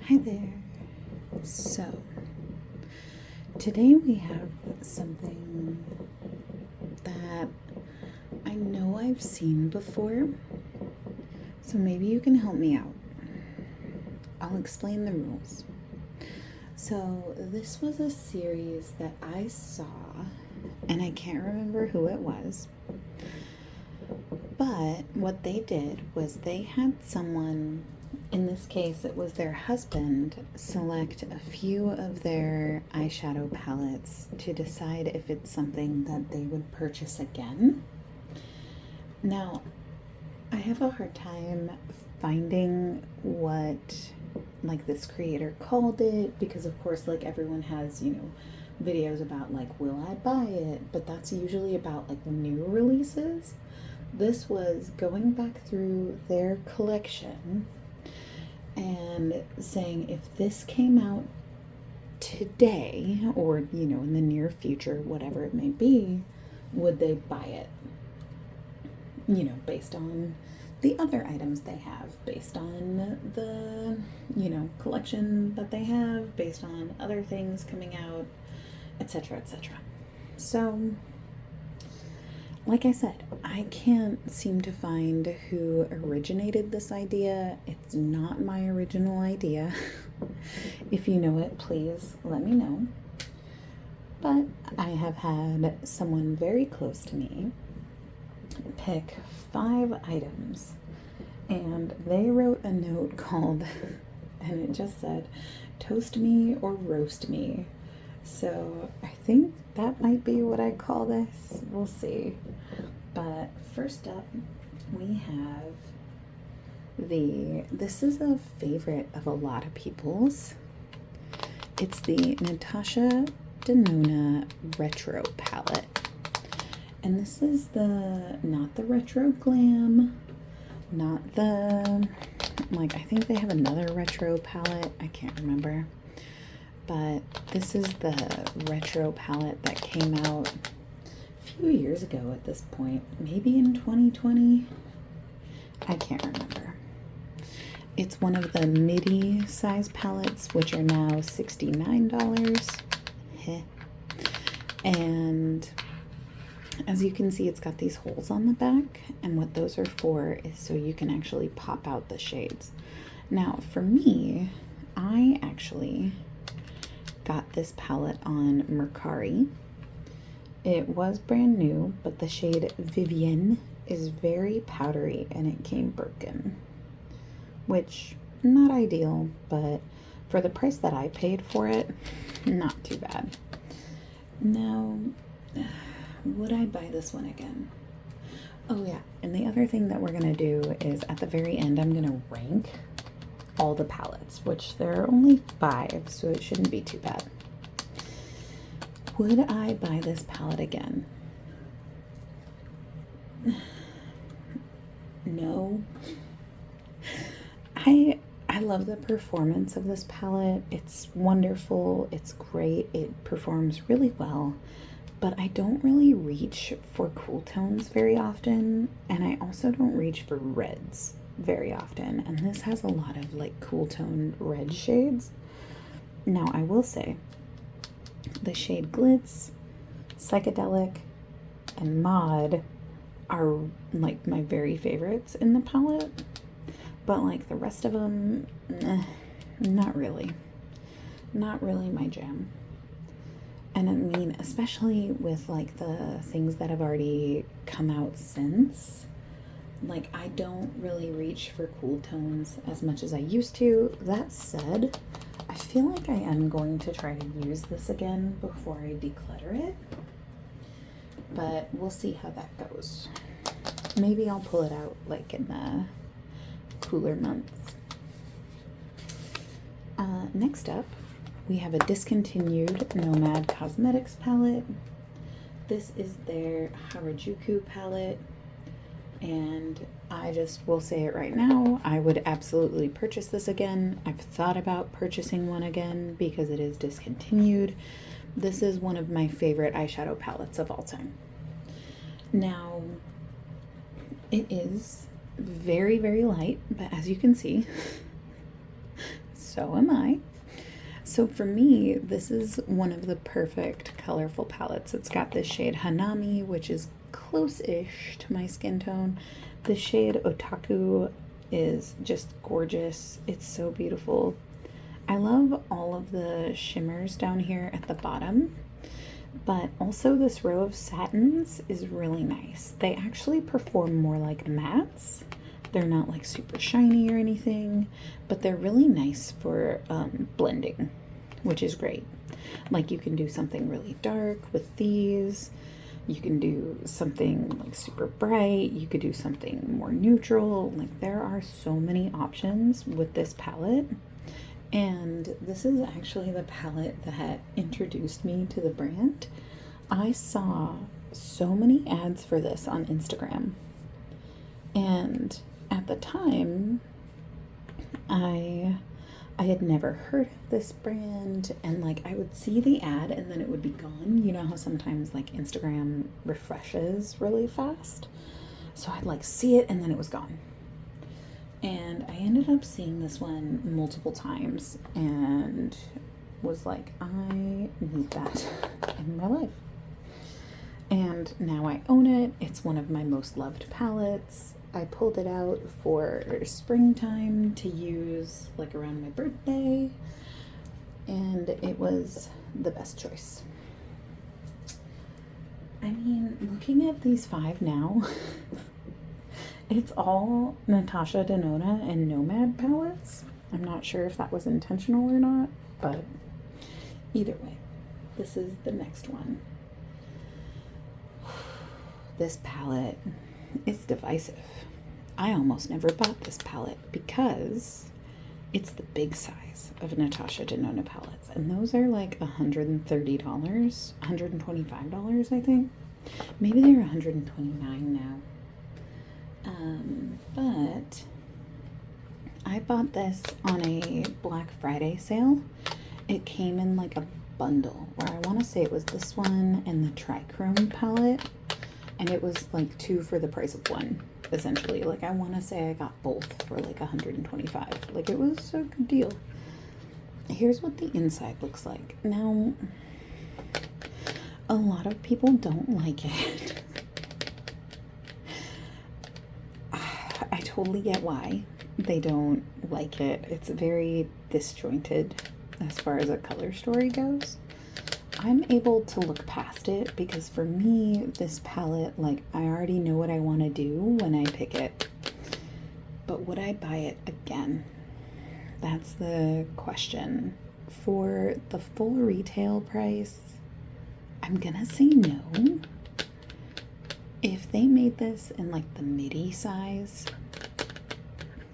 Hi there. So, today we have something that I know I've seen before, so maybe you can help me out. I'll explain the rules. So, this was a series that I saw, and I can't remember who it was, but what they did was they had someone, in this case it was their husband, select a few of their eyeshadow palettes to decide if it's something that they would purchase again. Now, I have a hard time finding what this creator called it, because of course everyone has videos about will I buy it, but that's usually about new releases. This was going back through their collection and saying if this came out today or in the near future, whatever it may be, would they buy it, based on the other items they have, based on the collection that they have, based on other things coming out, etc., etc. So like I said, I can't seem to find who originated this idea. It's not my original idea. If you know it, please let me know. But I have had someone very close to me pick 5 items, and they wrote a note called, and it just said, "Toast me or roast me." So I think that might be what I call this. We'll see. But first up, we have this is a favorite of a lot of people's. It's the Natasha Denona Retro Palette. And this is not the retro glam, not the, I think they have another retro palette. I can't remember. But this is the retro palette that came out a few years ago at this point, maybe in 2020. I can't remember. It's one of the midi size palettes, which are now $69. And as you can see, it's got these holes on the back, and what those are for is so you can actually pop out the shades. Now, for me, I actually got this palette on Mercari. It was brand new, but the shade Vivienne is very powdery and it came broken, which not ideal, but for the price that I paid for it, not too bad. Now, would I buy this one again? Oh yeah, and the other thing that we're gonna do is at the very end, I'm gonna rank all the palettes, which there are only 5, so it shouldn't be too bad. Would I buy this palette again? No. I love the performance of this palette. It's wonderful, it's great, it performs really well, but I don't really reach for cool tones very often, and I also don't reach for reds very often, and this has a lot of cool tone red shades. Now I will say the shade Glitz, Psychedelic, and Mod are my very favorites in the palette, but the rest of them, not really my jam. And I mean, especially with the things that have already come out since, I don't really reach for cool tones as much as I used to. That said, I feel like I am going to try to use this again before I declutter it, but we'll see how that goes. Maybe I'll pull it out in the cooler months. Next up, we have a discontinued Nomad Cosmetics palette. This is their Harajuku palette, and I just will say it right now, I would absolutely purchase this again. I've thought about purchasing one again because it is discontinued. This is one of my favorite eyeshadow palettes of all time. Now, it is very, very light, but as you can see, so am I. So for me, this is one of the perfect colorful palettes. It's got this shade Hanami, which is close-ish to my skin tone. The shade Otaku is just gorgeous. It's so beautiful. I love all of the shimmers down here at the bottom, but also this row of satins is really nice. They actually perform more like mattes. They're not like super shiny or anything, but they're really nice for blending, which is great. Like you can do something really dark with these. You can do something like super bright. You could do something more neutral. Like there are so many options with this palette. And this is actually the palette that introduced me to the brand. I saw so many ads for this on Instagram. And at the time, I had never heard of this brand, and like I would see the ad and then it would be gone. You know how sometimes like Instagram refreshes really fast? So I'd like see it and then it was gone. And I ended up seeing this one multiple times and was like, I need that in my life. And now I own it. It's one of my most loved palettes. I pulled it out for springtime to use like around my birthday, and it was the best choice. I mean, looking at these 5 now, it's all Natasha Denona and Nomad palettes. I'm not sure if that was intentional or not, but either way, this is the next one. This palette is divisive. I almost never bought this palette because it's the big size of Natasha Denona palettes, and those are like $130, $125, I think. Maybe they're $129 now. But I bought this on a Black Friday sale. It came in like a bundle, where I want to say it was this one and the Trichrome palette, and it was like 2 for the price of 1, essentially. Like I want to say I got both for like $125. Like it was a good deal. Here's what the inside looks like. Now, a lot of people don't like it. I totally get why they don't like it. It's very disjointed as far as a color story goes. I'm able to look past it because for me, this palette, like I already know what I want to do when I pick it. But would I buy it again? That's the question. For the full retail price, I'm gonna say no. If they made this in like the midi size,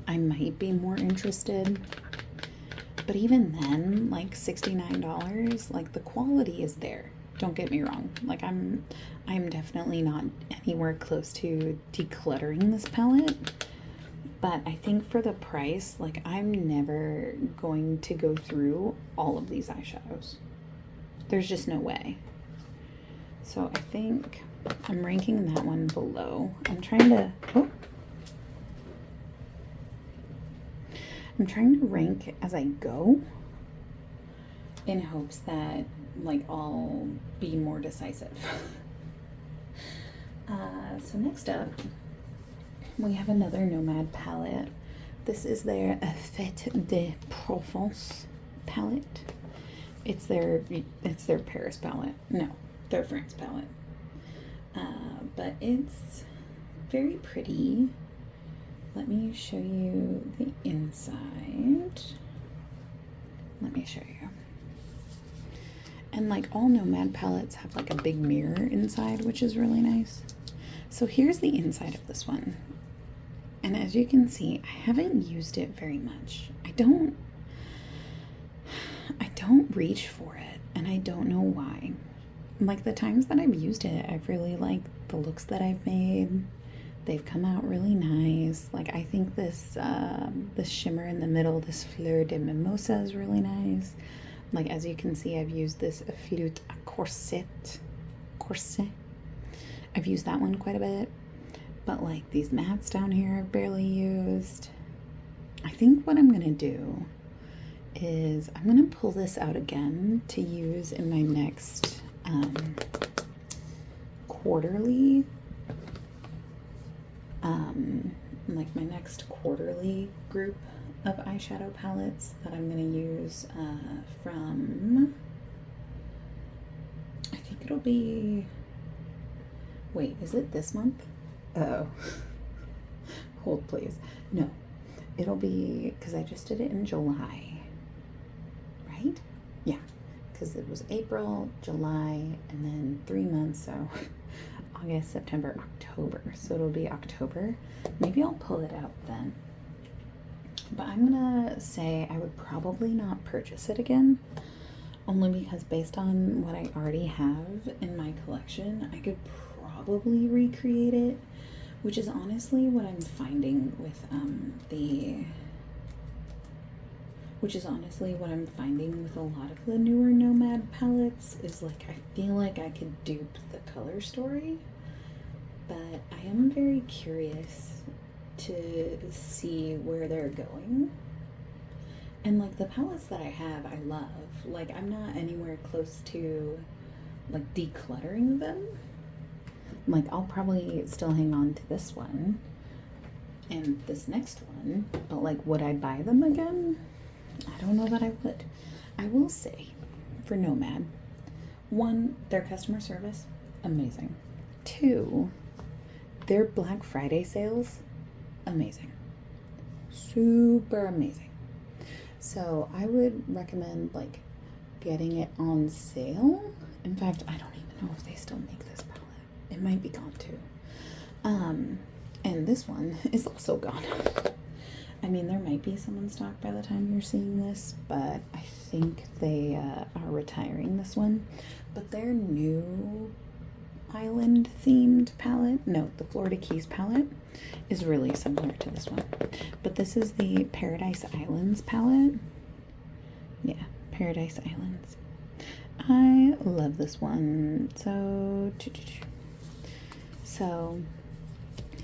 I might be more interested. But even then, like $69, like the quality is there. Don't get me wrong. Like I'm definitely not anywhere close to decluttering this palette. But I think for the price, like I'm never going to go through all of these eyeshadows. There's just no way. So I think I'm ranking that one below. I'm trying to rank as I go in hopes that like I'll be more decisive. So next up, we have another Nomad palette. This is their Fête de Provence palette. It's their Paris palette. No, their France palette. But it's very pretty. Let me show you the inside. Let me show you. And like all Nomad palettes have like a big mirror inside, which is really nice. So here's the inside of this one. And as you can see, I haven't used it very much. I don't reach for it, and I don't know why. Like the times that I've used it, I've really liked the looks that I've made. They've come out really nice. Like I think this shimmer in the middle, this Fleur de Mimosa is really nice. Like as you can see, I've used this Flûte à Corset. I've used that one quite a bit. But like these mattes down here I've barely used. I think what I'm gonna do is I'm going to pull this out again to use in my next quarterly, like my next quarterly group of eyeshadow palettes that I'm going to use from, I think it'll be, wait, is it this month? Oh, hold please. No, it'll be, because I just did it in July, right? Yeah, because it was April, July, and then 3 months, so August, September, October. So it'll be October. Maybe I'll pull it out then. But I'm gonna say I would probably not purchase it again, only because based on what I already have in my collection, I could probably recreate it, which is honestly what I'm finding with a lot of the newer Nomad palettes is like I feel like I could dupe the color story, but I am very curious to see where they're going. And like the palettes that I have, I love. Like I'm not anywhere close to like decluttering them. Like I'll probably still hang on to this one and this next one, but like would I buy them again? I don't know that I would. I will say for Nomad, 1, their customer service, amazing. 2, their Black Friday sales, amazing. Super amazing. So I would recommend like getting it on sale. In fact, I don't even know if they still make this palette. It might be gone too. And this one is also gone. I mean, there might be some in stock by the time you're seeing this, but I think they are retiring this one. But their new island themed palette, no, the Florida Keys palette is really similar to this one. But this is the Paradise Islands palette. Yeah, Paradise Islands. I love this one. So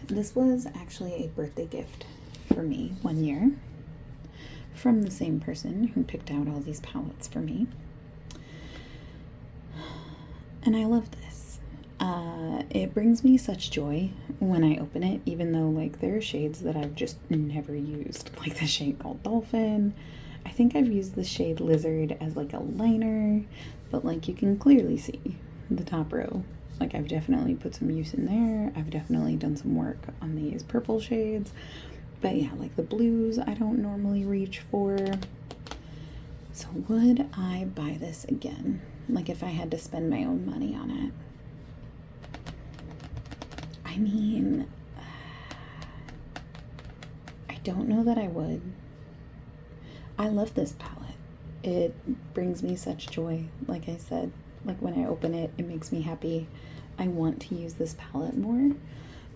this was actually a birthday gift for me one year from the same person who picked out all these palettes for me. And I love this. It brings me such joy when I open it, even though like there are shades that I've just never used, like the shade called Dolphin. I think I've used the shade Lizard as like a liner, but like you can clearly see the top row. Like I've definitely put some use in there. I've definitely done some work on these purple shades. But yeah, like the blues I don't normally reach for. So would I buy this again? Like if I had to spend my own money on it? I mean, I don't know that I would. I love this palette. It brings me such joy. Like I said, like when I open it, it makes me happy. I want to use this palette more.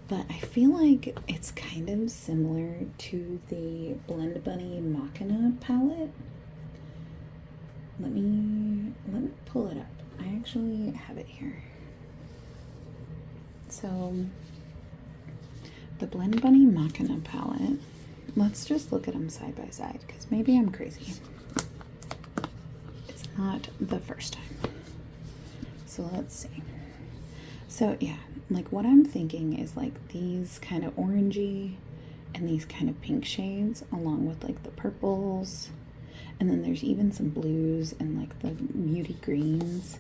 But I feel like it's kind of similar to the Blend Bunny Machina palette. Let me pull it up. I actually have it here. So the Blend Bunny Machina palette, let's just look at them side by side because maybe I'm crazy. It's not the first time. So let's see. So yeah, like what I'm thinking is like these kind of orangey and these kind of pink shades along with like the purples, and then there's even some blues and like the muty greens.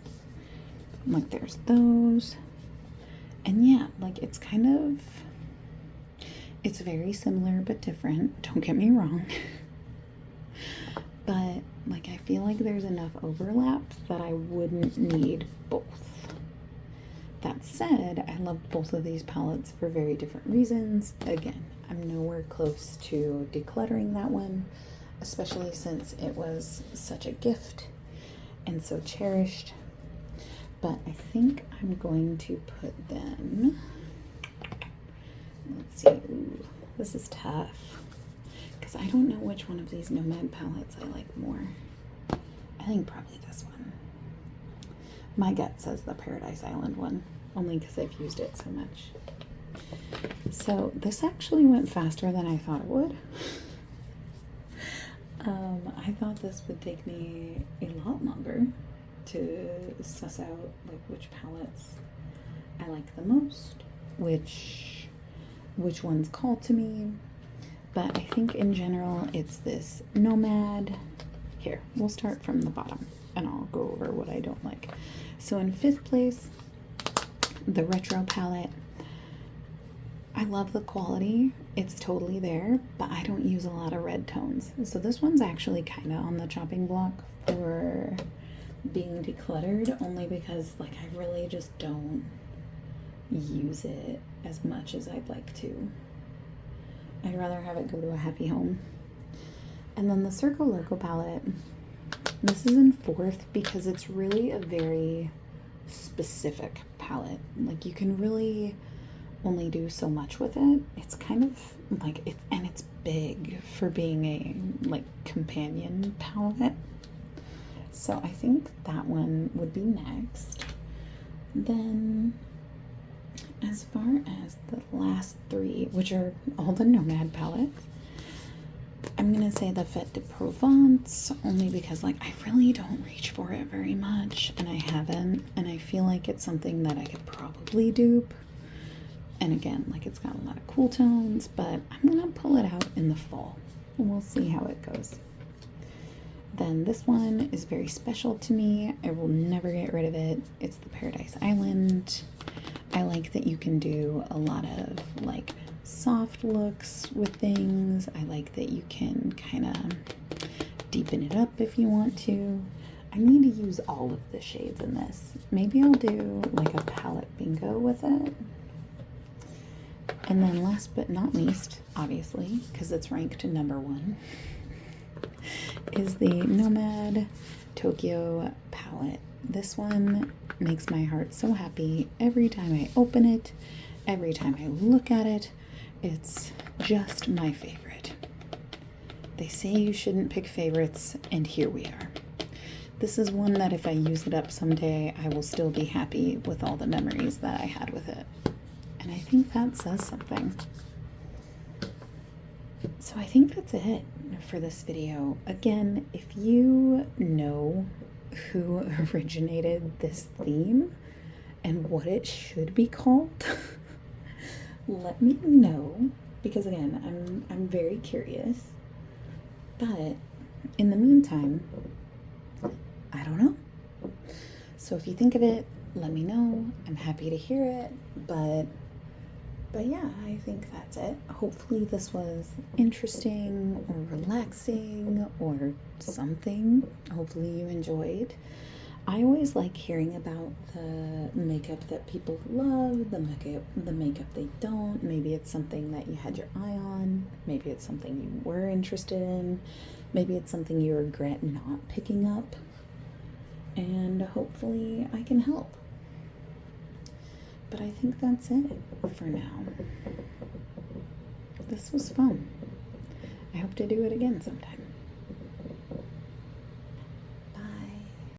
Like there's those. And yeah, like it's kind of, it's very similar but different, don't get me wrong. But like I feel like there's enough overlap that I wouldn't need both. That said, I love both of these palettes for very different reasons. Again, I'm nowhere close to decluttering that one, especially since it was such a gift and so cherished. But I think I'm going to put them, let's see, ooh, this is tough because I don't know which one of these Nomad palettes I like more. I think probably this one. My gut says the Paradise Island one, only because I've used it so much. So this actually went faster than I thought it would. I I thought this would take me a lot longer to suss out like which palettes I like the most, which ones call to me. But I think in general it's this Nomad. Here, we'll start from the bottom and I'll go over what I don't like. So in 5th place, the Retro palette. I love the quality, it's totally there, but I don't use a lot of red tones. So this one's actually kind of on the chopping block for being decluttered, only because like I really just don't use it as much as I'd like to. I'd rather have it go to a happy home. And then the Circo Loco palette, this is in 4th because it's really a very specific palette. Like you can really only do so much with it. It's kind of like it's big for being a like companion palette. So I think that one would be next. Then as far as the last 3, which are all the Nomad palettes, I'm gonna say the Fête de Provence, only because like I really don't reach for it very much, and I haven't, and I feel like it's something that I could probably dupe. And again, like it's got a lot of cool tones, but I'm gonna pull it out in the fall and we'll see how it goes. Then this one is very special to me. I will never get rid of it. It's the Paradise Island. I like that you can do a lot of like soft looks with things. I like that you can kind of deepen it up if you want to. I need to use all of the shades in this. Maybe I'll do like a palette bingo with it. And then last but not least, obviously, because it's ranked number 1, is the Nomad Tokyo palette. This one makes my heart so happy every time I open it, every time I look at it. It's just my favorite. They say you shouldn't pick favorites, and here we are. This is one that if I use it up someday, I will still be happy with all the memories that I had with it. And I think that says something. So I think that's it for this video. Again, if you know who originated this theme and what it should be called, let me know, because again, I'm very curious. But in the meantime, I don't know. So if you think of it, let me know. I'm happy to hear it. But yeah, I think that's it. Hopefully this was interesting or relaxing or something. Hopefully you enjoyed. I always like hearing about the makeup that people love, the makeup they don't. Maybe it's something that you had your eye on. Maybe it's something you were interested in. Maybe it's something you regret not picking up. And hopefully I can help. But I think that's it for now. This was fun. I hope to do it again sometime.